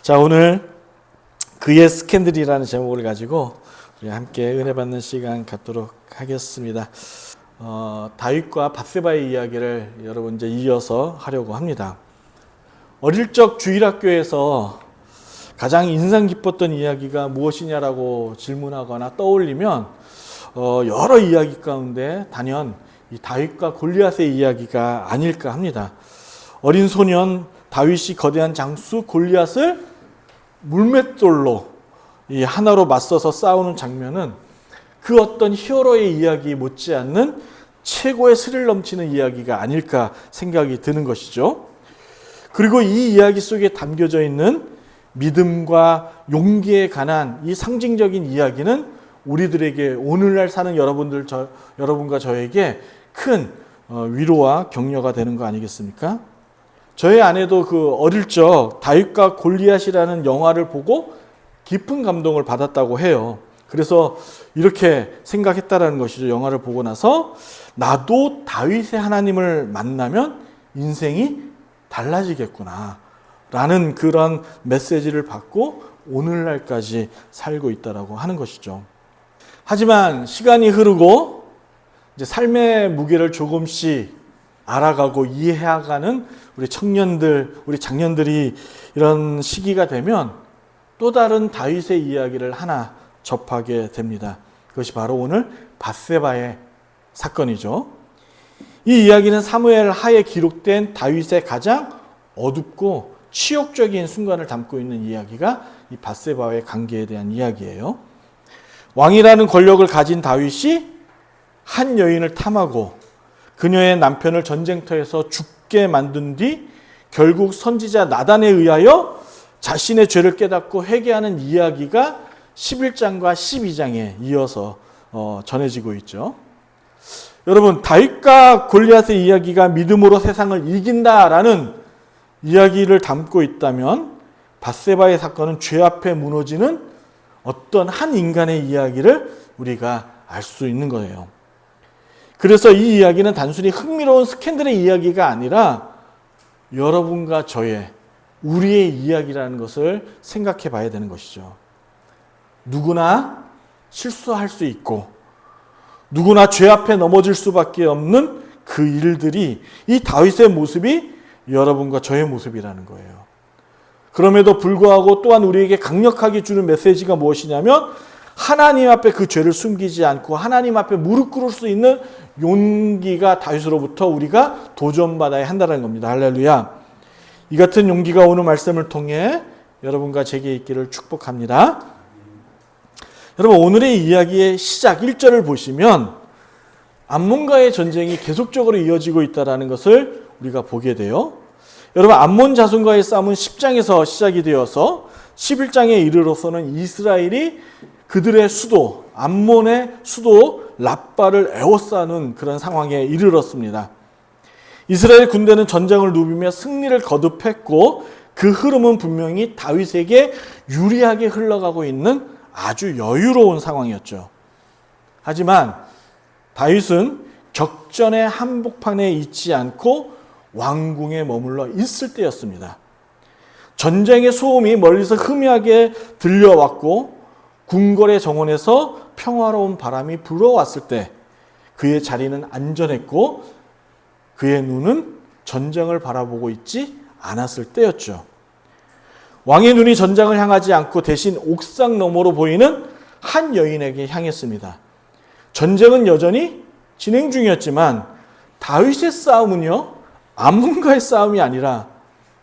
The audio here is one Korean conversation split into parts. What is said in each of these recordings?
자, 오늘 그의 스캔들이라는 제목을 가지고 우리 함께 은혜 받는 시간 갖도록 하겠습니다. 다윗과 밧세바의 이야기를 여러분 이제 이어서 하려고 합니다. 어릴 적 주일학교에서 가장 인상 깊었던 이야기가 무엇이냐라고 질문하거나 떠올리면 여러 이야기 가운데 단연 이 다윗과 골리앗의 이야기가 아닐까 합니다. 어린 소년 다윗이 거대한 장수 골리앗을 물맷돌로 이 하나로 맞서서 싸우는 장면은 그 어떤 히어로의 이야기 못지않는 최고의 스릴 넘치는 이야기가 아닐까 생각이 드는 것이죠. 그리고 이 이야기 속에 담겨져 있는 믿음과 용기에 관한 이 상징적인 이야기는 우리들에게 오늘날 사는 여러분과 저에게 큰 위로와 격려가 되는 거 아니겠습니까? 저희 아내도 그 어릴 적 다윗과 골리앗이라는 영화를 보고 깊은 감동을 받았다고 해요. 그래서 이렇게 생각했다라는 것이죠. 영화를 보고 나서 나도 다윗의 하나님을 만나면 인생이 달라지겠구나 라는 그런 메시지를 받고 오늘날까지 살고 있다라고 하는 것이죠. 하지만 시간이 흐르고 이제 삶의 무게를 조금씩 알아가고 이해해가는 우리 청년들, 우리 장년들이 이런 시기가 되면 또 다른 다윗의 이야기를 하나 접하게 됩니다. 그것이 바로 오늘 밧세바의 사건이죠. 이 이야기는 사무엘 하에 기록된 다윗의 가장 어둡고 치욕적인 순간을 담고 있는 이야기가 이 밧세바와의 관계에 대한 이야기예요. 왕이라는 권력을 가진 다윗이 한 여인을 탐하고 그녀의 남편을 전쟁터에서 죽게 만든 뒤 결국 선지자 나단에 의하여 자신의 죄를 깨닫고 회개하는 이야기가 11장과 12장에 이어서 전해지고 있죠. 여러분, 다윗과 골리앗의 이야기가 믿음으로 세상을 이긴다라는 이야기를 담고 있다면 밧세바의 사건은 죄 앞에 무너지는 어떤 한 인간의 이야기를 우리가 알 수 있는 거예요. 그래서 이 이야기는 단순히 흥미로운 스캔들의 이야기가 아니라 여러분과 저의, 우리의 이야기라는 것을 생각해 봐야 되는 것이죠. 누구나 실수할 수 있고 누구나 죄 앞에 넘어질 수밖에 없는 그 일들이 이 다윗의 모습이 여러분과 저의 모습이라는 거예요. 그럼에도 불구하고 또한 우리에게 강력하게 주는 메시지가 무엇이냐면 하나님 앞에 그 죄를 숨기지 않고 하나님 앞에 무릎 꿇을 수 있는 용기가 다윗으로부터 우리가 도전받아야 한다는 겁니다. 할렐루야. 이 같은 용기가 오늘 말씀을 통해 여러분과 제게 있기를 축복합니다. 여러분, 오늘의 이야기의 시작 1절을 보시면 암몬과의 전쟁이 계속적으로 이어지고 있다는 것을 우리가 보게 돼요. 여러분, 암몬 자손과의 싸움은 10장에서 시작이 되어서 11장에 이르러서는 이스라엘이 그들의 수도, 암몬의 수도 랍바를 에워싸는 그런 상황에 이르렀습니다. 이스라엘 군대는 전장을 누비며 승리를 거듭했고 그 흐름은 분명히 다윗에게 유리하게 흘러가고 있는 아주 여유로운 상황이었죠. 하지만 다윗은 격전의 한복판에 있지 않고 왕궁에 머물러 있을 때였습니다. 전쟁의 소음이 멀리서 희미하게 들려왔고 궁궐의 정원에서 평화로운 바람이 불어왔을 때 그의 자리는 안전했고 그의 눈은 전쟁을 바라보고 있지 않았을 때였죠. 왕의 눈이 전장을 향하지 않고 대신 옥상 너머로 보이는 한 여인에게 향했습니다. 전쟁은 여전히 진행 중이었지만 다윗의 싸움은요, 암몬과의 싸움이 아니라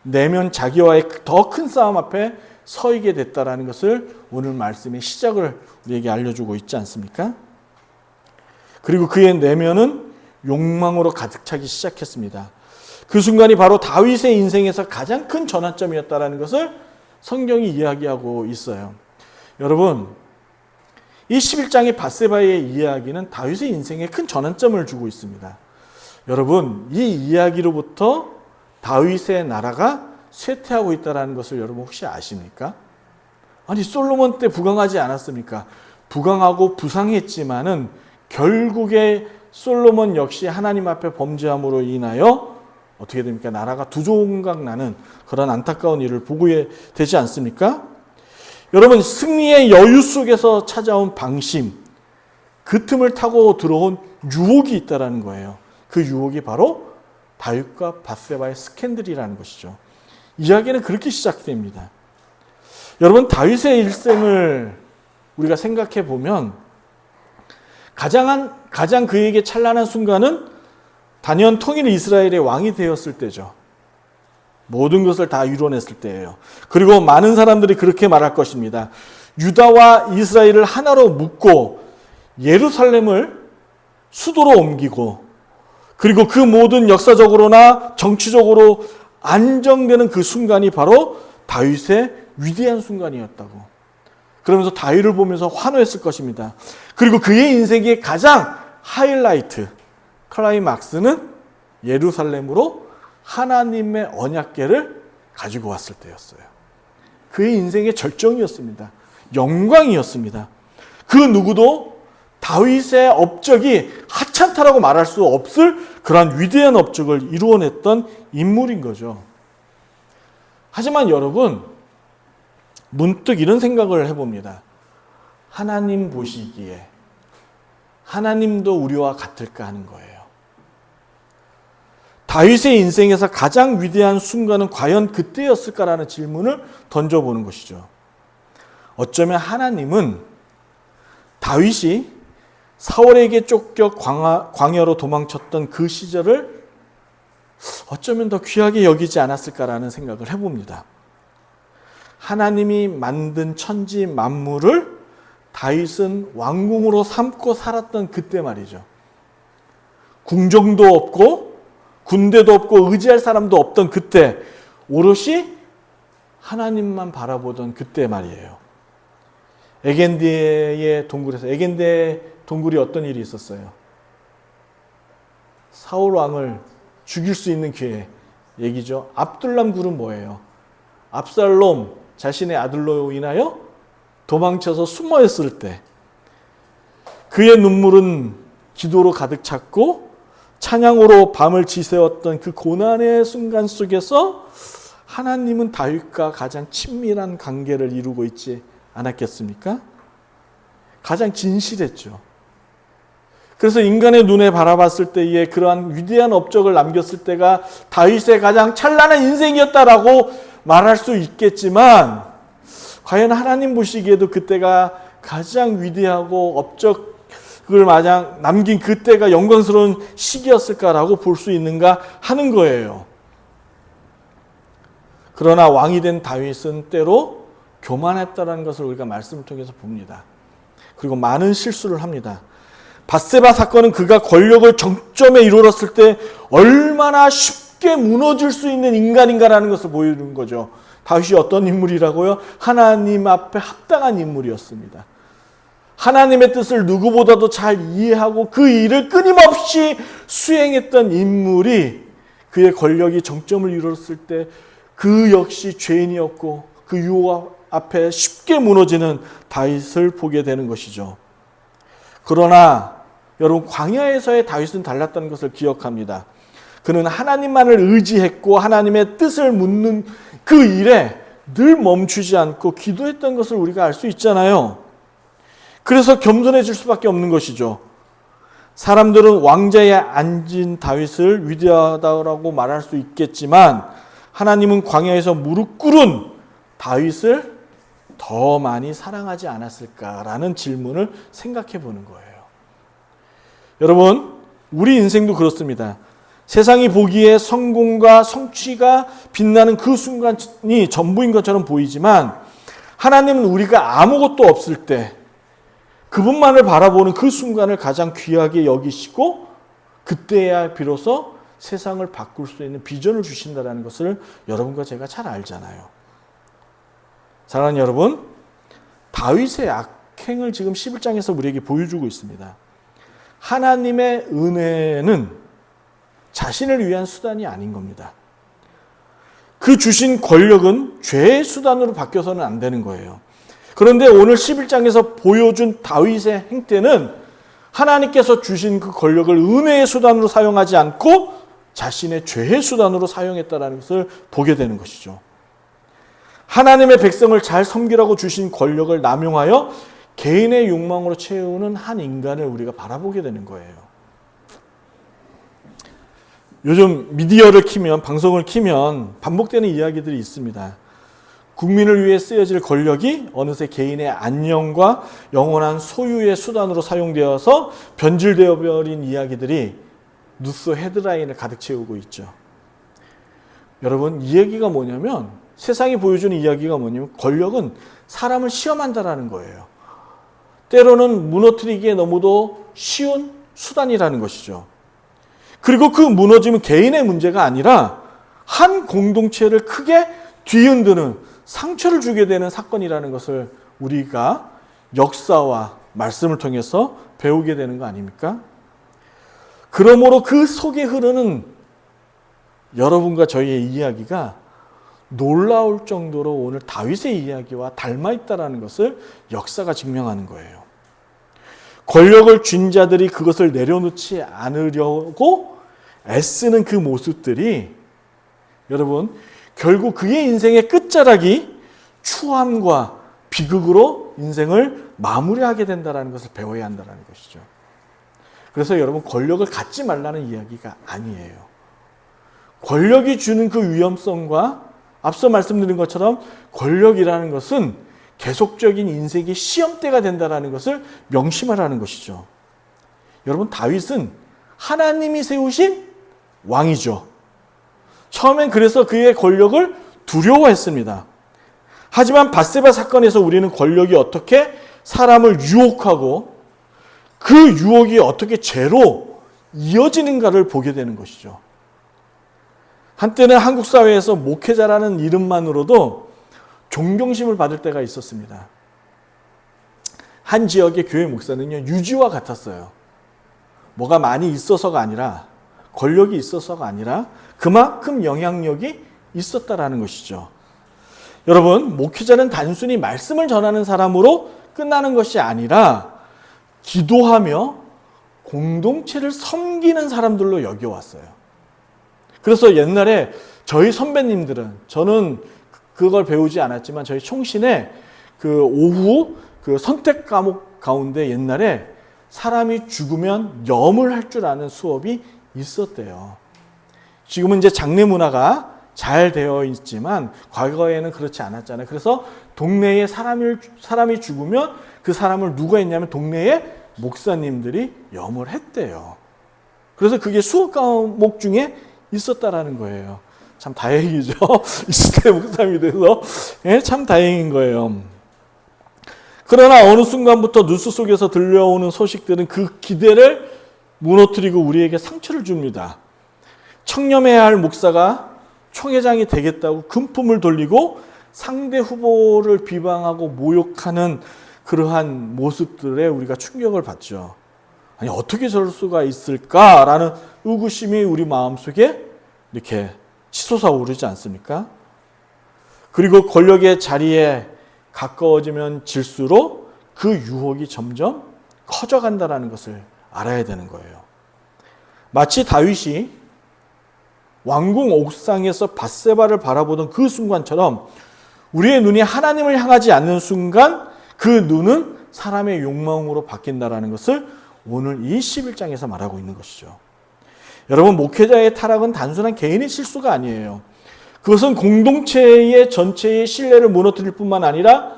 내면 자기와의 더 큰 싸움 앞에 서이게 됐다라는 것을 오늘 말씀의 시작을 우리에게 알려주고 있지 않습니까? 그리고 그의 내면은 욕망으로 가득 차기 시작했습니다. 그 순간이 바로 다윗의 인생에서 가장 큰 전환점이었다라는 것을 성경이 이야기하고 있어요. 여러분, 이 11장의 밧세바의 이야기는 다윗의 인생에 큰 전환점을 주고 있습니다. 여러분, 이 이야기로부터 다윗의 나라가 쇠퇴하고 있다는 것을 여러분 혹시 아십니까? 아니, 솔로몬 때 부강하지 않았습니까? 부강하고 부상했지만은 결국에 솔로몬 역시 하나님 앞에 범죄함으로 인하여 어떻게 됩니까? 나라가 두 조각 나는 그런 안타까운 일을 보게 되지 않습니까? 여러분, 승리의 여유 속에서 찾아온 방심, 그 틈을 타고 들어온 유혹이 있다라는 거예요. 그 유혹이 바로 다윗과 밧세바의 스캔들이라는 것이죠. 이야기는 그렇게 시작됩니다. 여러분, 다윗의 일생을 우리가 생각해 보면 가장 그에게 찬란한 순간은 단연 통일 이스라엘의 왕이 되었을 때죠. 모든 것을 다 이뤄냈을 때예요. 그리고 많은 사람들이 그렇게 말할 것입니다. 유다와 이스라엘을 하나로 묶고 예루살렘을 수도로 옮기고, 그리고 그 모든 역사적으로나 정치적으로 안정되는 그 순간이 바로 다윗의 위대한 순간이었다고. 그러면서 다윗을 보면서 환호했을 것입니다. 그리고 그의 인생의 가장 하이라이트, 클라이막스는 예루살렘으로 하나님의 언약궤를 가지고 왔을 때였어요. 그의 인생의 절정이었습니다. 영광이었습니다. 그 누구도 다윗의 업적이 하찮다라고 말할 수 없을 그러한 위대한 업적을 이루어냈던 인물인 거죠. 하지만 여러분, 문득 이런 생각을 해봅니다. 하나님 보시기에 하나님도 우리와 같을까 하는 거예요. 다윗의 인생에서 가장 위대한 순간은 과연 그때였을까라는 질문을 던져보는 것이죠. 어쩌면 하나님은 다윗이 사울에게 쫓겨 광야로 도망쳤던 그 시절을 어쩌면 더 귀하게 여기지 않았을까라는 생각을 해봅니다. 하나님이 만든 천지 만물을 다윗은 왕궁으로 삼고 살았던 그때 말이죠. 궁정도 없고 군대도 없고 의지할 사람도 없던 그때, 오롯이 하나님만 바라보던 그때 말이에요. 에겐디의 동굴에서, 에겐디의 동굴이 어떤 일이 있었어요? 사울 왕을 죽일 수 있는 기회 얘기죠. 압둘람 굴은 뭐예요? 압살롬 자신의 아들로 인하여 도망쳐서 숨어 있을 때 그의 눈물은 기도로 가득 찼고 찬양으로 밤을 지새웠던 그 고난의 순간 속에서 하나님은 다윗과 가장 친밀한 관계를 이루고 있지 않았겠습니까? 가장 진실했죠. 그래서 인간의 눈에 바라봤을 때에 그러한 위대한 업적을 남겼을 때가 다윗의 가장 찬란한 인생이었다라고 말할 수 있겠지만, 과연 하나님 보시기에도 그때가 가장 위대하고 업적을 마냥 남긴 그때가 영광스러운 시기였을까라고 볼 수 있는가 하는 거예요. 그러나 왕이 된 다윗은 때로 교만했다는 것을 우리가 말씀을 통해서 봅니다. 그리고 많은 실수를 합니다. 밧세바 사건은 그가 권력을 정점에 이르렀을 때 얼마나 쉽게 무너질 수 있는 인간인가라는 것을 보여주는 거죠. 다윗이 어떤 인물이라고요? 하나님 앞에 합당한 인물이었습니다. 하나님의 뜻을 누구보다도 잘 이해하고 그 일을 끊임없이 수행했던 인물이 그의 권력이 정점을 이뤘을 때 그 역시 죄인이었고 그 유혹 앞에 쉽게 무너지는 다윗을 보게 되는 것이죠. 그러나 여러분, 광야에서의 다윗은 달랐다는 것을 기억합니다. 그는 하나님만을 의지했고 하나님의 뜻을 묻는 그 일에 늘 멈추지 않고 기도했던 것을 우리가 알 수 있잖아요. 그래서 겸손해질 수밖에 없는 것이죠. 사람들은 왕자에 앉은 다윗을 위대하다고 말할 수 있겠지만 하나님은 광야에서 무릎 꿇은 다윗을 더 많이 사랑하지 않았을까라는 질문을 생각해 보는 거예요. 여러분, 우리 인생도 그렇습니다. 세상이 보기에 성공과 성취가 빛나는 그 순간이 전부인 것처럼 보이지만 하나님은 우리가 아무것도 없을 때 그분만을 바라보는 그 순간을 가장 귀하게 여기시고 그때야 비로소 세상을 바꿀 수 있는 비전을 주신다는 것을 여러분과 제가 잘 알잖아요. 사랑하는 여러분, 다윗의 악행을 지금 11장에서 우리에게 보여주고 있습니다. 하나님의 은혜는 자신을 위한 수단이 아닌 겁니다. 그 주신 권력은 죄의 수단으로 바뀌어서는 안 되는 거예요. 그런데 오늘 11장에서 보여준 다윗의 행태는 하나님께서 주신 그 권력을 은혜의 수단으로 사용하지 않고 자신의 죄의 수단으로 사용했다는 것을 보게 되는 것이죠. 하나님의 백성을 잘 섬기라고 주신 권력을 남용하여 개인의 욕망으로 채우는 한 인간을 우리가 바라보게 되는 거예요. 요즘 미디어를 키면, 방송을 키면 반복되는 이야기들이 있습니다. 국민을 위해 쓰여질 권력이 어느새 개인의 안녕과 영원한 소유의 수단으로 사용되어서 변질되어 버린 이야기들이 뉴스 헤드라인을 가득 채우고 있죠. 여러분, 이 얘기가 뭐냐면, 세상이 보여주는 이야기가 뭐냐면 권력은 사람을 시험한다라는 거예요. 때로는 무너뜨리기에 너무도 쉬운 수단이라는 것이죠. 그리고 그 무너짐은 개인의 문제가 아니라 한 공동체를 크게 뒤흔드는, 상처를 주게 되는 사건이라는 것을 우리가 역사와 말씀을 통해서 배우게 되는 거 아닙니까? 그러므로 그 속에 흐르는 여러분과 저희의 이야기가 놀라울 정도로 오늘 다윗의 이야기와 닮아있다는 것을 역사가 증명하는 거예요. 권력을 쥔 자들이 그것을 내려놓지 않으려고 애쓰는 그 모습들이 여러분, 결국 그의 인생의 끝자락이 추함과 비극으로 인생을 마무리하게 된다는 것을 배워야 한다는 것이죠. 그래서 여러분, 권력을 갖지 말라는 이야기가 아니에요. 권력이 주는 그 위험성과 앞서 말씀드린 것처럼 권력이라는 것은 계속적인 인생의 시험대가 된다는 것을 명심하라는 것이죠. 여러분, 다윗은 하나님이 세우신 왕이죠. 처음엔 그래서 그의 권력을 두려워했습니다. 하지만 밧세바 사건에서 우리는 권력이 어떻게 사람을 유혹하고 그 유혹이 어떻게 죄로 이어지는가를 보게 되는 것이죠. 한때는 한국 사회에서 목회자라는 이름만으로도 존경심을 받을 때가 있었습니다. 한 지역의 교회 목사는요, 유지와 같았어요. 뭐가 많이 있어서가 아니라, 권력이 있어서가 아니라 그만큼 영향력이 있었다라는 것이죠. 여러분, 목회자는 단순히 말씀을 전하는 사람으로 끝나는 것이 아니라 기도하며 공동체를 섬기는 사람들로 여겨왔어요. 그래서 옛날에 저희 선배님들은, 저는 그걸 배우지 않았지만 저희 총신에 그 오후 그 선택 과목 가운데 옛날에 사람이 죽으면 염을 할 줄 아는 수업이 있었대요. 지금은 이제 장례 문화가 잘 되어 있지만 과거에는 그렇지 않았잖아요. 그래서 동네에 사람이 죽으면 그 사람을 누가 했냐면 동네에 목사님들이 염을 했대요. 그래서 그게 수업 과목 중에 있었다라는 거예요. 참 다행이죠. 이 시대 목사님이 돼서 참 다행인 거예요. 그러나 어느 순간부터 뉴스 속에서 들려오는 소식들은 그 기대를 무너뜨리고 우리에게 상처를 줍니다. 청렴해야 할 목사가 총회장이 되겠다고 금품을 돌리고 상대 후보를 비방하고 모욕하는 그러한 모습들에 우리가 충격을 받죠. 아니, 어떻게 저럴 수가 있을까라는 의구심이 우리 마음속에 이렇게 치솟아 오르지 않습니까? 그리고 권력의 자리에 가까워지면 질수록 그 유혹이 점점 커져간다는 것을 알아야 되는 거예요. 마치 다윗이 왕궁 옥상에서 밧세바를 바라보던 그 순간처럼 우리의 눈이 하나님을 향하지 않는 순간 그 눈은 사람의 욕망으로 바뀐다는 것을 오늘 이 11장에서 말하고 있는 것이죠. 여러분, 목회자의 타락은 단순한 개인의 실수가 아니에요. 그것은 공동체의 전체의 신뢰를 무너뜨릴 뿐만 아니라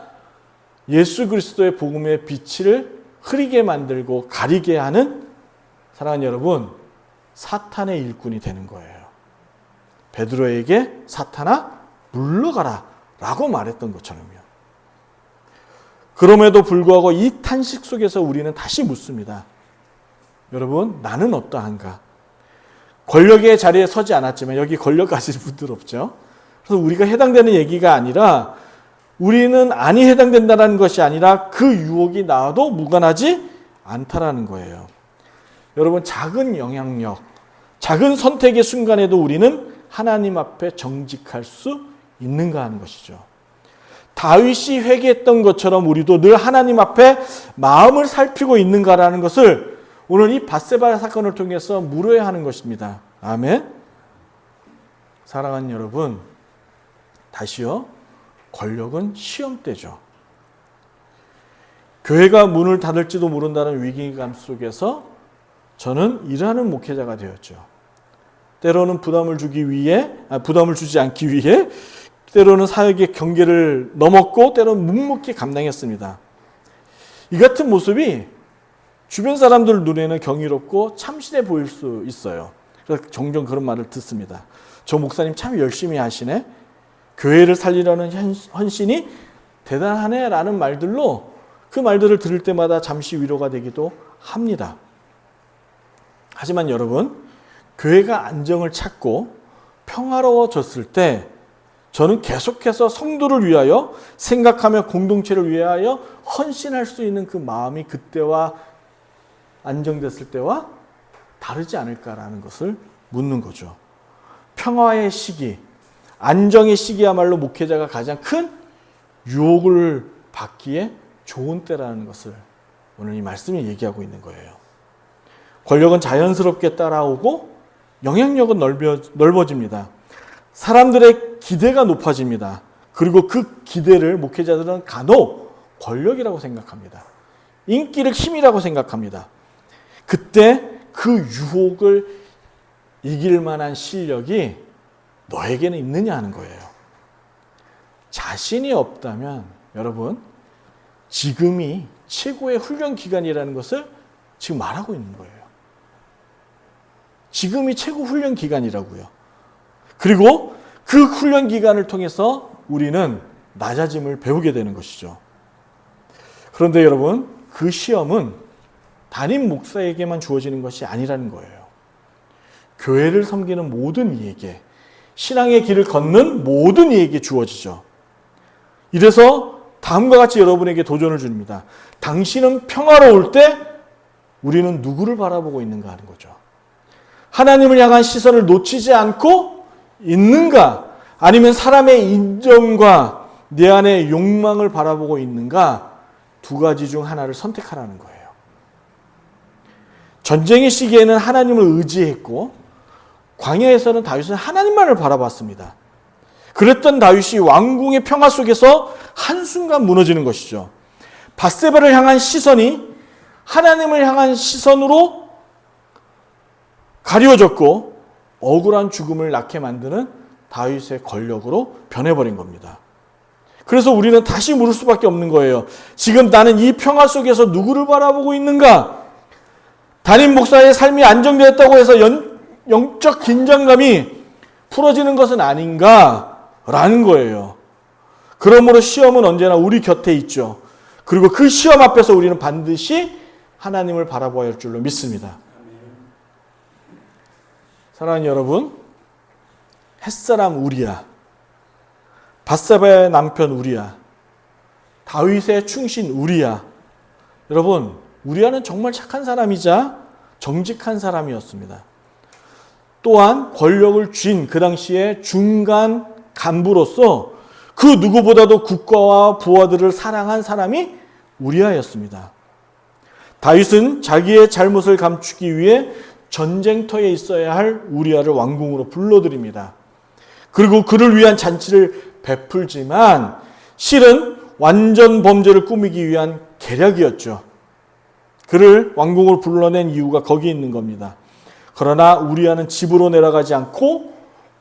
예수 그리스도의 복음의 빛을 흐리게 만들고 가리게 하는, 사랑하는 여러분, 사탄의 일꾼이 되는 거예요. 베드로에게 사탄아 물러가라 라고 말했던 것처럼요. 그럼에도 불구하고 이 탄식 속에서 우리는 다시 묻습니다. 여러분, 나는 어떠한가? 권력의 자리에 서지 않았지만 여기 권력 가진 분들 없죠? 그래서 우리가 해당되는 얘기가 아니라, 우리는 아니 해당된다는 것이 아니라 그 유혹이 나와도 무관하지 않다라는 거예요. 여러분, 작은 영향력, 작은 선택의 순간에도 우리는 하나님 앞에 정직할 수 있는가 하는 것이죠. 다윗이 회개했던 것처럼 우리도 늘 하나님 앞에 마음을 살피고 있는가라는 것을 오늘 이 밧세바 사건을 통해서 물어야 하는 것입니다. 아멘. 사랑하는 여러분, 다시요. 권력은 시험대죠. 교회가 문을 닫을지도 모른다는 위기감 속에서 저는 일하는 목회자가 되었죠. 때로는 부담을 주지 않기 위해 때로는 사역의 경계를 넘었고 때로는 묵묵히 감당했습니다. 이 같은 모습이 주변 사람들 눈에는 경이롭고 참신해 보일 수 있어요. 그래서 종종 그런 말을 듣습니다. 저 목사님 참 열심히 하시네. 교회를 살리려는 헌신이 대단하네 라는 말들로 그 말들을 들을 때마다 잠시 위로가 되기도 합니다. 하지만 여러분, 교회가 안정을 찾고 평화로워졌을 때 저는 계속해서 성도를 위하여 생각하며 공동체를 위하여 헌신할 수 있는 그 마음이 그때와 안정됐을 때와 다르지 않을까라는 것을 묻는 거죠. 평화의 시기, 안정의 시기야말로 목회자가 가장 큰 유혹을 받기에 좋은 때라는 것을 오늘 이 말씀이 얘기하고 있는 거예요. 권력은 자연스럽게 따라오고 영향력은 넓어집니다. 사람들의 기대가 높아집니다. 그리고 그 기대를 목회자들은 간혹 권력이라고 생각합니다. 인기를 힘이라고 생각합니다. 그때 그 유혹을 이길 만한 실력이 너에게는 있느냐 하는 거예요. 자신이 없다면 여러분, 지금이 최고의 훈련 기간이라는 것을 지금 말하고 있는 거예요. 지금이 최고 훈련 기간이라고요. 그리고 그 훈련 기간을 통해서 우리는 낮아짐을 배우게 되는 것이죠. 그런데 여러분, 그 시험은 담임 목사에게만 주어지는 것이 아니라는 거예요. 교회를 섬기는 모든 이에게, 신앙의 길을 걷는 모든 이에게 주어지죠. 이래서 다음과 같이 여러분에게 도전을 줍니다. 당신은 평화로울 때 우리는 누구를 바라보고 있는가 하는 거죠. 하나님을 향한 시선을 놓치지 않고 있는가? 아니면 사람의 인정과 내 안의 욕망을 바라보고 있는가? 두 가지 중 하나를 선택하라는 거예요. 전쟁의 시기에는 하나님을 의지했고 광야에서는 다윗은 하나님만을 바라봤습니다. 그랬던 다윗이 왕궁의 평화 속에서 한순간 무너지는 것이죠. 밧세바를 향한 시선이 하나님을 향한 시선으로 가려졌고 억울한 죽음을 낳게 만드는 다윗의 권력으로 변해버린 겁니다. 그래서 우리는 다시 물을 수밖에 없는 거예요. 지금 나는 이 평화 속에서 누구를 바라보고 있는가? 담임 목사의 삶이 안정되었다고 해서 영적 긴장감이 풀어지는 것은 아닌가라는 거예요. 그러므로 시험은 언제나 우리 곁에 있죠. 그리고 그 시험 앞에서 우리는 반드시 하나님을 바라보아야 할 줄로 믿습니다. 사랑하는 여러분, 햇사람 우리야, 밧세바의 남편 우리야, 다윗의 충신 우리야. 여러분, 우리야는 정말 착한 사람이자 정직한 사람이었습니다. 또한 권력을 쥔 그 당시에 중간 간부로서 그 누구보다도 국가와 부하들을 사랑한 사람이 우리야였습니다. 다윗은 자기의 잘못을 감추기 위해 전쟁터에 있어야 할 우리야를 왕궁으로 불러들입니다. 그리고 그를 위한 잔치를 베풀지만 실은 완전 범죄를 꾸미기 위한 계략이었죠. 그를 왕궁으로 불러낸 이유가 거기에 있는 겁니다. 그러나 우리야는 집으로 내려가지 않고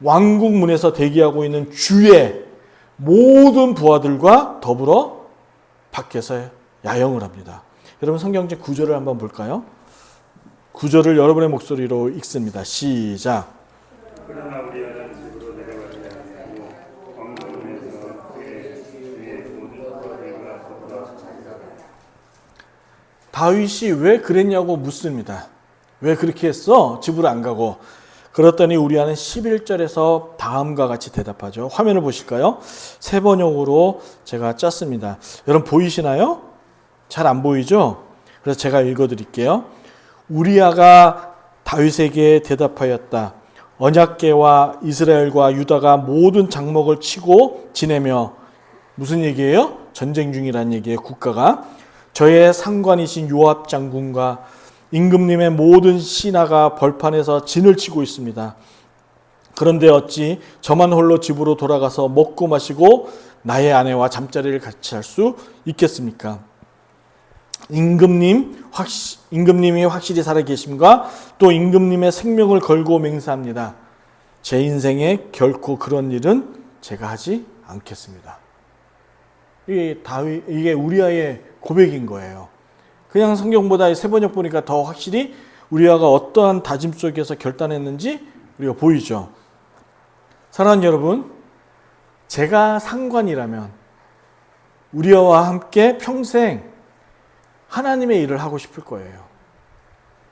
왕궁 문에서 대기하고 있는 주의 모든 부하들과 더불어 밖에서 야영을 합니다. 여러분 성경책 9절을 한번 볼까요? 9절을 여러분의 목소리로 읽습니다. 시작. 그러나 우리야는 집으로 내려가지 않고 왕궁에서 그의 주의 모든 부하들과 더불어 다윗이 왜 그랬냐고 묻습니다. 왜 그렇게 했어? 집으로 안 가고. 그랬더니 우리야는 11절에서 다음과 같이 대답하죠. 화면을 보실까요? 세 번역으로 제가 짰습니다. 여러분 보이시나요? 잘 안 보이죠? 그래서 제가 읽어드릴게요. 우리야가 다윗에게 대답하였다. 언약궤와 이스라엘과 유다가 모든 장막을 치고 지내며, 무슨 얘기예요? 전쟁 중이라는 얘기예요. 국가가. 저의 상관이신 요압 장군과 임금님의 모든 신하가 벌판에서 진을 치고 있습니다. 그런데 어찌 저만 홀로 집으로 돌아가서 먹고 마시고 나의 아내와 잠자리를 같이 할 수 있겠습니까? 임금님이 확실히 살아계심과 또 임금님의 생명을 걸고 맹세합니다. 제 인생에 결코 그런 일은 제가 하지 않겠습니다. 이게 우리아의 고백인 거예요. 그냥 성경보다 세번역 보니까 더 확실히 우리아가 어떠한 다짐 속에서 결단했는지 우리가 보이죠. 사랑하는 여러분, 제가 상관이라면 우리아와 함께 평생 하나님의 일을 하고 싶을 거예요.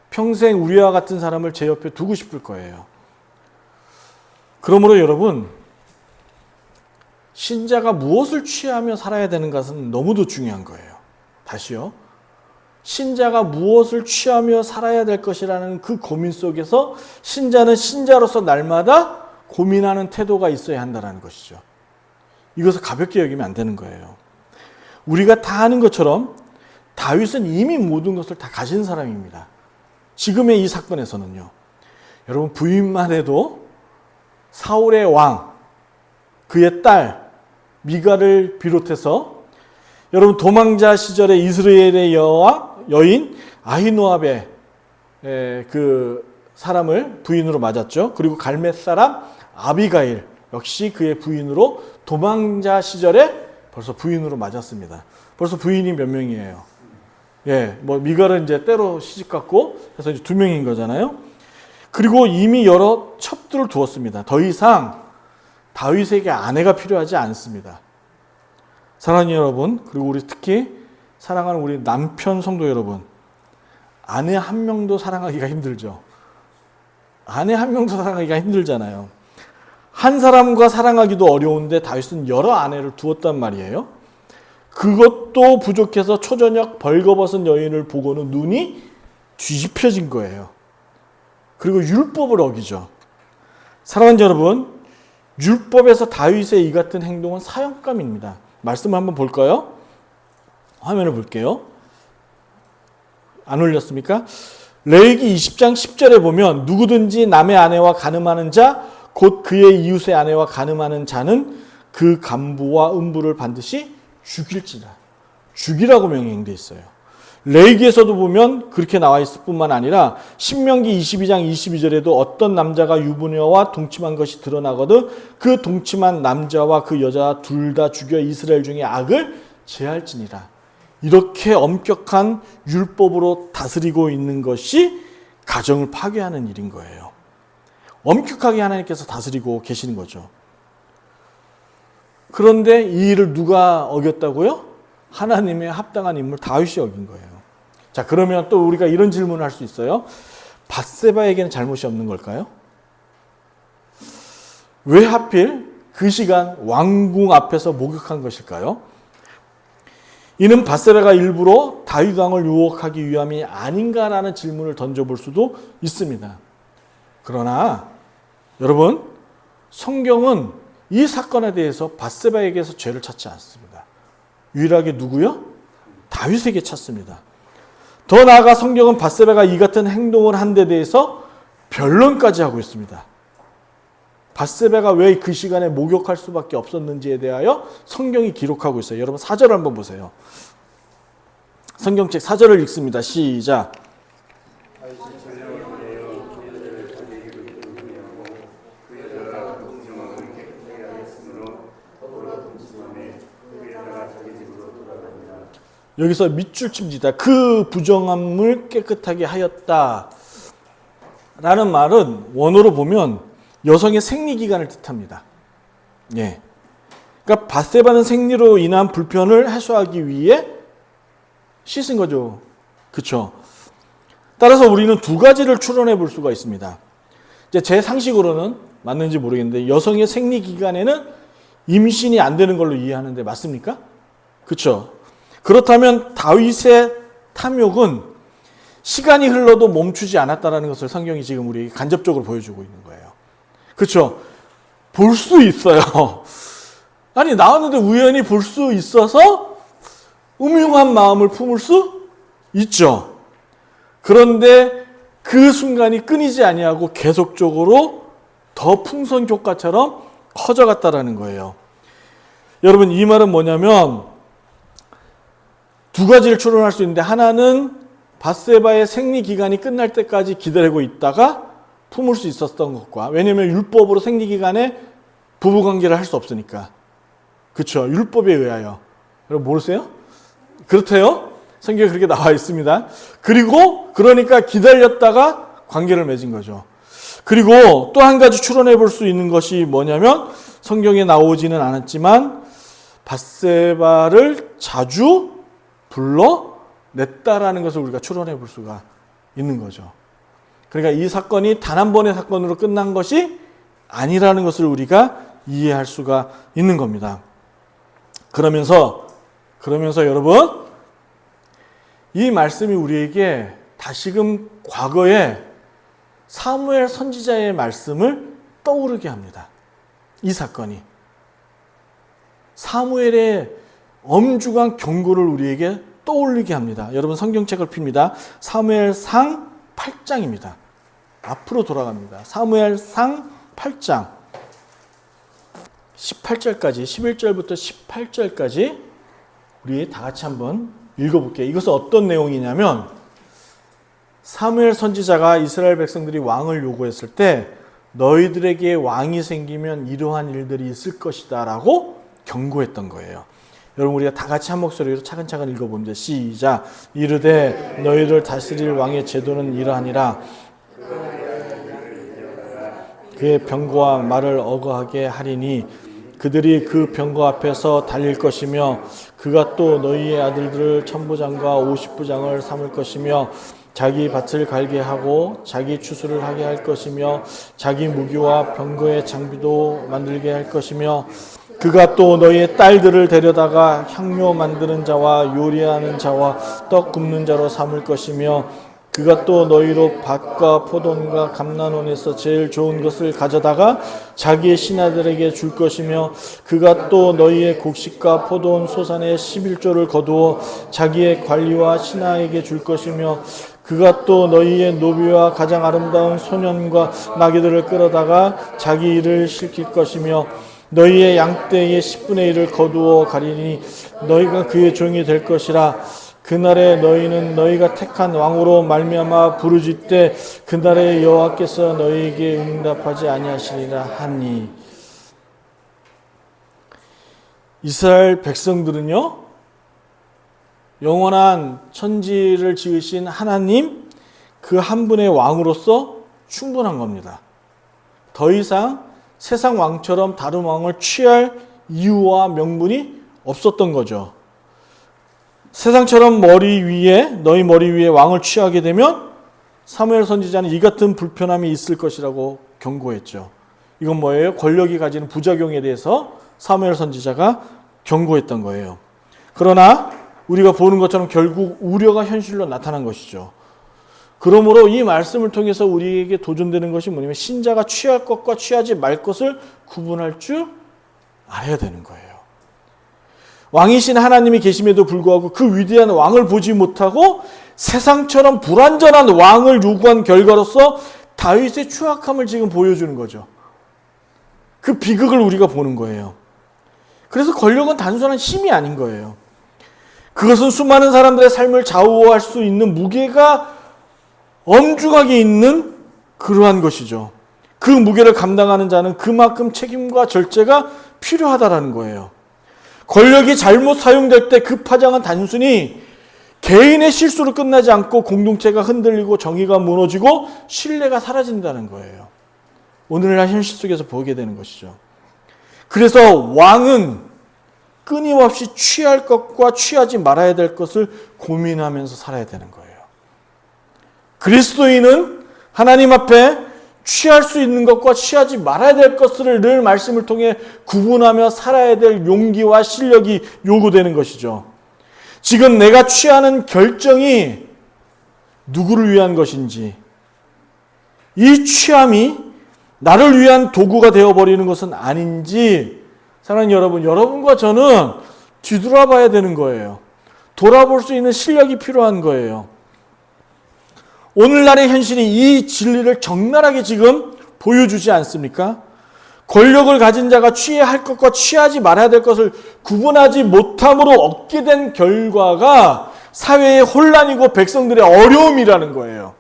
평생 우리와 같은 사람을 제 옆에 두고 싶을 거예요. 그러므로 여러분, 신자가 무엇을 취하며 살아야 되는 것은 너무도 중요한 거예요. 다시요. 신자가 무엇을 취하며 살아야 될 것이라는 그 고민 속에서 신자는 신자로서 날마다 고민하는 태도가 있어야 한다는 것이죠. 이것을 가볍게 여기면 안 되는 거예요. 우리가 다 아는 것처럼 다윗은 이미 모든 것을 다 가진 사람입니다. 지금의 이 사건에서는요. 여러분, 부인만 해도 사울의 왕, 그의 딸 미가를 비롯해서 여러분 도망자 시절에 이스라엘의 여인 아히노압의 그 사람을 부인으로 맞았죠. 그리고 갈멧 사람 아비가일 역시 그의 부인으로 도망자 시절에 벌써 부인으로 맞았습니다. 벌써 부인이 몇 명이에요? 미갈은 이제 때로 시집갔고 그래서 이제 2명인 거잖아요. 그리고 이미 여러 첩들을 두었습니다. 더 이상 다윗에게 아내가 필요하지 않습니다. 사랑하는 여러분, 그리고 우리 특히 사랑하는 우리 남편 성도 여러분, 아내 한 명도 사랑하기가 힘들죠. 아내 한 명도 사랑하기가 힘들잖아요. 한 사람과 사랑하기도 어려운데 다윗은 여러 아내를 두었단 말이에요. 그것도 부족해서 초저녁 벌거벗은 여인을 보고는 눈이 뒤집혀진 거예요. 그리고 율법을 어기죠. 사랑하는 여러분, 율법에서 다윗의 이 같은 행동은 사형감입니다. 말씀을 한번 볼까요? 화면을 볼게요. 안 올렸습니까? 레위기 20장 10절에 보면 누구든지 남의 아내와 간음하는 자, 곧 그의 이웃의 아내와 간음하는 자는 그 간부와 음부를 반드시 죽일지라. 죽이라고 명령되어 있어요. 레위기에서도 보면 그렇게 나와 있을 뿐만 아니라 신명기 22장 22절에도 어떤 남자가 유부녀와 동침한 것이 드러나거든 그 동침한 남자와 그 여자 둘 다 죽여 이스라엘 중에 악을 제할지니라. 이렇게 엄격한 율법으로 다스리고 있는 것이 가정을 파괴하는 일인 거예요. 엄격하게 하나님께서 다스리고 계시는 거죠. 그런데 이 일을 누가 어겼다고요? 하나님의 합당한 인물 다윗이 어긴 거예요. 자, 그러면 또 우리가 이런 질문을 할 수 있어요. 밧세바에게는 잘못이 없는 걸까요? 왜 하필 그 시간 왕궁 앞에서 목욕한 것일까요? 이는 밧세바가 일부러 다윗 왕을 유혹하기 위함이 아닌가라는 질문을 던져볼 수도 있습니다. 그러나 여러분, 성경은 이 사건에 대해서 밧세바에게서 죄를 찾지 않습니다. 유일하게 누구요? 다윗에게 찾습니다. 더 나아가 성경은 밧세바가 이 같은 행동을 한 데 대해서 변론까지 하고 있습니다. 밧세바가 왜 그 시간에 목욕할 수밖에 없었는지에 대하여 성경이 기록하고 있어요. 여러분 4절 한번 보세요. 성경책 4절을 읽습니다. 시작. 여기서 밑줄 칩니다. 그 부정함을 깨끗하게 하였다. 라는 말은 원어로 보면 여성의 생리기간을 뜻합니다. 예. 그러니까 밧세바는 생리로 인한 불편을 해소하기 위해 씻은 거죠. 그렇죠? 따라서 우리는 두 가지를 추론해 볼 수가 있습니다. 이제 제 상식으로는 맞는지 모르겠는데 여성의 생리기간에는 임신이 안 되는 걸로 이해하는데 맞습니까? 그렇죠? 그렇다면 다윗의 탐욕은 시간이 흘러도 멈추지 않았다는 것을 성경이 지금 우리 간접적으로 보여주고 있는 거예요. 그렇죠? 볼 수 있어요. 아니 나왔는데 우연히 볼 수 있어서 음흉한 마음을 품을 수 있죠. 그런데 그 순간이 끊이지 아니하고 계속적으로 더 풍성 효과처럼 커져갔다라는 거예요. 여러분, 이 말은 뭐냐면 두 가지를 추론할 수 있는데, 하나는 밧세바의 생리 기간이 끝날 때까지 기다리고 있다가 품을 수 있었던 것과, 왜냐하면 율법으로 생리 기간에 부부 관계를 할 수 없으니까. 그렇죠? 율법에 의하여. 여러분 모르세요? 그렇대요. 성경에 그렇게 나와 있습니다. 그리고 그러니까 기다렸다가 관계를 맺은 거죠. 그리고 또 한 가지 추론해 볼 수 있는 것이 뭐냐면, 성경에 나오지는 않았지만 밧세바를 자주 불러냈다라는 것을 우리가 추론해 볼 수가 있는 거죠. 그러니까 이 사건이 단 한 번의 사건으로 끝난 것이 아니라는 것을 우리가 이해할 수가 있는 겁니다. 그러면서 여러분, 이 말씀이 우리에게 다시금 과거에 사무엘 선지자의 말씀을 떠오르게 합니다. 이 사건이 사무엘의 엄중한 경고를 우리에게 떠올리게 합니다. 여러분 성경책을 핍니다. 사무엘상 8장입니다. 앞으로 돌아갑니다. 사무엘상 8장 18절까지, 11절부터 18절까지 우리 다 같이 한번 읽어볼게요. 이것은 어떤 내용이냐면, 사무엘 선지자가 이스라엘 백성들이 왕을 요구했을 때 너희들에게 왕이 생기면 이러한 일들이 있을 것이다 라고 경고했던 거예요. 여러분 우리가 다 같이 한 목소리로 차근차근 읽어봅니다. 시작. 이르되 너희를 다스릴 왕의 제도는 이러하니라. 그의 병거와 말을 어거하게 하리니 그들이 그 병거 앞에서 달릴 것이며, 그가 또 너희의 아들들을 천부장과 50부장을 삼을 것이며, 자기 밭을 갈게 하고 자기 추수를 하게 할 것이며, 자기 무기와 병거의 장비도 만들게 할 것이며, 그가 또 너희의 딸들을 데려다가 향료 만드는 자와 요리하는 자와 떡 굽는 자로 삼을 것이며, 그가 또 너희로 밭과 포도원과 감난원에서 제일 좋은 것을 가져다가 자기의 신하들에게 줄 것이며, 그가 또 너희의 곡식과 포도원 소산의 11조를 거두어 자기의 관리와 신하에게 줄 것이며, 그가 또 너희의 노비와 가장 아름다운 소년과 나귀들을 끌어다가 자기 일을 시킬 것이며, 너희의 양떼의 10분의 1을 거두어 가리니 너희가 그의 종이 될 것이라. 그날에 너희는 너희가 택한 왕으로 말미암아 부르짖되 그날에 여호와께서 너희에게 응답하지 아니하시리라 하니. 이스라엘 백성들은요, 영원한 천지를 지으신 하나님 그 한 분의 왕으로서 충분한 겁니다. 더 이상 세상 왕처럼 다른 왕을 취할 이유와 명분이 없었던 거죠. 세상처럼 너희 머리 위에 왕을 취하게 되면 사무엘 선지자는 이 같은 불편함이 있을 것이라고 경고했죠. 이건 뭐예요? 권력이 가지는 부작용에 대해서 사무엘 선지자가 경고했던 거예요. 그러나 우리가 보는 것처럼 결국 우려가 현실로 나타난 것이죠. 그러므로 이 말씀을 통해서 우리에게 도전되는 것이 뭐냐면, 신자가 취할 것과 취하지 말 것을 구분할 줄 알아야 되는 거예요. 왕이신 하나님이 계심에도 불구하고 그 위대한 왕을 보지 못하고 세상처럼 불완전한 왕을 요구한 결과로서 다윗의 추악함을 지금 보여주는 거죠. 그 비극을 우리가 보는 거예요. 그래서 권력은 단순한 힘이 아닌 거예요. 그것은 수많은 사람들의 삶을 좌우할 수 있는 무게가 엄중하게 있는 그러한 것이죠. 그 무게를 감당하는 자는 그만큼 책임과 절제가 필요하다라는 거예요. 권력이 잘못 사용될 때 그 파장은 단순히 개인의 실수로 끝나지 않고 공동체가 흔들리고 정의가 무너지고 신뢰가 사라진다는 거예요. 오늘날 현실 속에서 보게 되는 것이죠. 그래서 왕은 끊임없이 취할 것과 취하지 말아야 될 것을 고민하면서 살아야 되는 거예요. 그리스도인은 하나님 앞에 취할 수 있는 것과 취하지 말아야 될 것을 늘 말씀을 통해 구분하며 살아야 될 용기와 실력이 요구되는 것이죠. 지금 내가 취하는 결정이 누구를 위한 것인지, 이 취함이 나를 위한 도구가 되어버리는 것은 아닌지, 사랑하는 여러분, 여러분과 저는 뒤돌아봐야 되는 거예요. 돌아볼 수 있는 실력이 필요한 거예요. 오늘날의 현실이 이 진리를 적나라하게 지금 보여주지 않습니까? 권력을 가진 자가 취해야 할 것과 취하지 말아야 될 것을 구분하지 못함으로 얻게 된 결과가 사회의 혼란이고 백성들의 어려움이라는 거예요.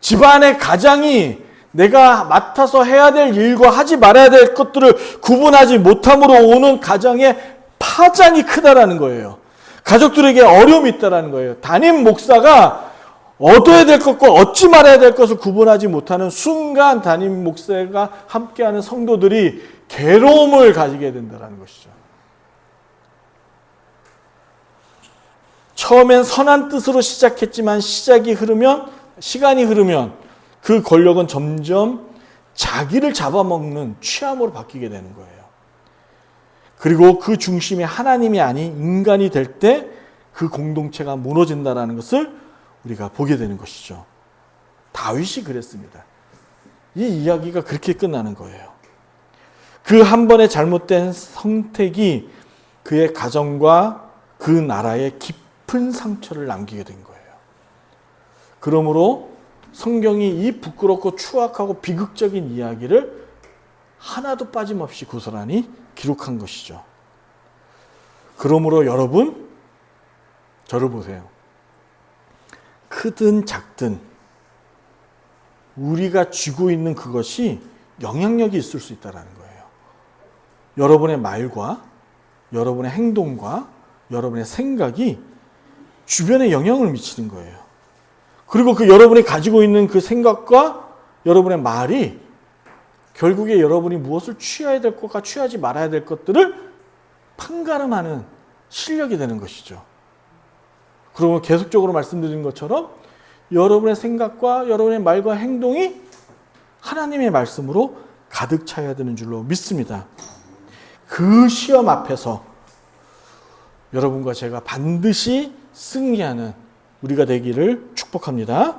집안의 가장이 내가 맡아서 해야 될 일과 하지 말아야 될 것들을 구분하지 못함으로 오는 가정의 파장이 크다라는 거예요. 가족들에게 어려움이 있다라는 거예요. 담임 목사가 얻어야 될 것과 얻지 말아야 될 것을 구분하지 못하는 순간 담임 목사가 함께하는 성도들이 괴로움을 가지게 된다는 것이죠. 처음엔 선한 뜻으로 시작했지만 시간이 흐르면 그 권력은 점점 자기를 잡아먹는 취함으로 바뀌게 되는 거예요. 그리고 그 중심이 하나님이 아닌 인간이 될 때 그 공동체가 무너진다는 것을 우리가 보게 되는 것이죠. 다윗이 그랬습니다. 이 이야기가 그렇게 끝나는 거예요. 그 한 번의 잘못된 선택이 그의 가정과 그 나라에 깊은 상처를 남기게 된 거예요. 그러므로 성경이 이 부끄럽고 추악하고 비극적인 이야기를 하나도 빠짐없이 고스란히 기록한 것이죠. 그러므로 여러분, 저를 보세요. 크든 작든 우리가 쥐고 있는 그것이 영향력이 있을 수 있다는 거예요. 여러분의 말과 여러분의 행동과 여러분의 생각이 주변에 영향을 미치는 거예요. 그리고 그 여러분이 가지고 있는 그 생각과 여러분의 말이 결국에 여러분이 무엇을 취해야 될 것과 취하지 말아야 될 것들을 판가름하는 실력이 되는 것이죠. 그러면 계속적으로 말씀드린 것처럼 여러분의 생각과 여러분의 말과 행동이 하나님의 말씀으로 가득 차야 되는 줄로 믿습니다. 그 시험 앞에서 여러분과 제가 반드시 승리하는 우리가 되기를 축복합니다.